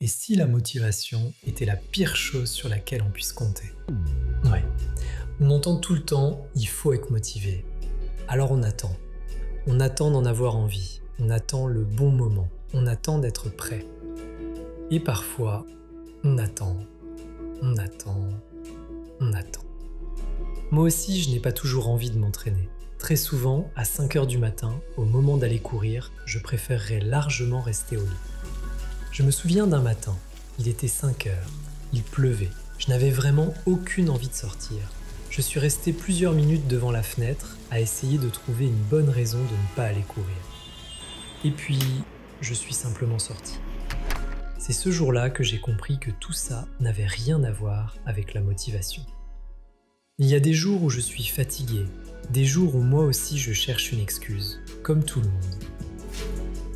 Et si la motivation était la pire chose sur laquelle on puisse compter? Ouais, on entend tout le temps, il faut être motivé. Alors on attend. On attend d'en avoir envie. On attend le bon moment. On attend d'être prêt. Et parfois, on attend, on attend, on attend. Moi aussi, je n'ai pas toujours envie de m'entraîner. Très souvent, à 5 heures du matin, au moment d'aller courir, je préférerais largement rester au lit. Je me souviens d'un matin, il était 5 heures, il pleuvait, je n'avais vraiment aucune envie de sortir. Je suis resté plusieurs minutes devant la fenêtre à essayer de trouver une bonne raison de ne pas aller courir. Et puis, je suis simplement sorti. C'est ce jour-là que j'ai compris que tout ça n'avait rien à voir avec la motivation. Il y a des jours où je suis fatigué, des jours où moi aussi je cherche une excuse, comme tout le monde.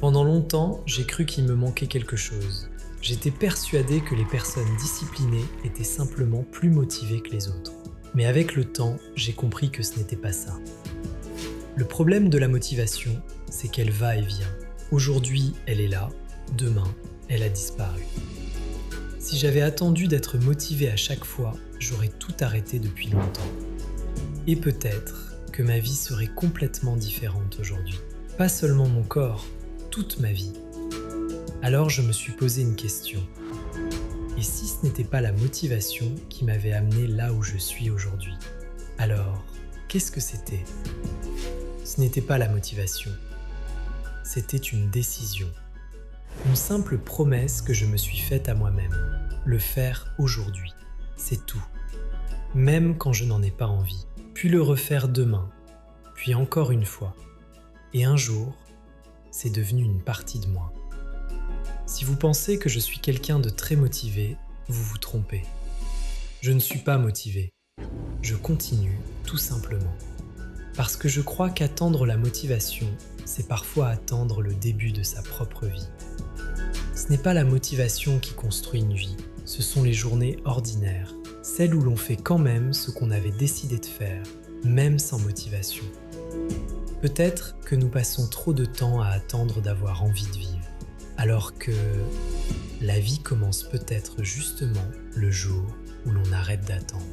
Pendant longtemps, j'ai cru qu'il me manquait quelque chose. J'étais persuadé que les personnes disciplinées étaient simplement plus motivées que les autres. Mais avec le temps, j'ai compris que ce n'était pas ça. Le problème de la motivation, c'est qu'elle va et vient. Aujourd'hui, elle est là, demain, elle a disparu. Si j'avais attendu d'être motivé à chaque fois, j'aurais tout arrêté depuis longtemps. Et peut-être que ma vie serait complètement différente aujourd'hui. Pas seulement mon corps, toute ma vie. Alors je me suis posé une question. Et si ce n'était pas la motivation qui m'avait amené là où je suis aujourd'hui? Alors, qu'est-ce que c'était? Ce n'était pas la motivation. C'était une décision. Une simple promesse que je me suis faite à moi-même. Le faire aujourd'hui. C'est tout. Même quand je n'en ai pas envie. Puis le refaire demain. Puis encore une fois. Et un jour, c'est devenu une partie de moi. Si vous pensez que je suis quelqu'un de très motivé, vous vous trompez. Je ne suis pas motivé. Je continue, tout simplement. Parce que je crois qu'attendre la motivation, c'est parfois attendre le début de sa propre vie. Ce n'est pas la motivation qui construit une vie, ce sont les journées ordinaires, celles où l'on fait quand même ce qu'on avait décidé de faire, même sans motivation. Peut-être que nous passons trop de temps à attendre d'avoir envie de vivre, alors que la vie commence peut-être justement le jour où l'on arrête d'attendre.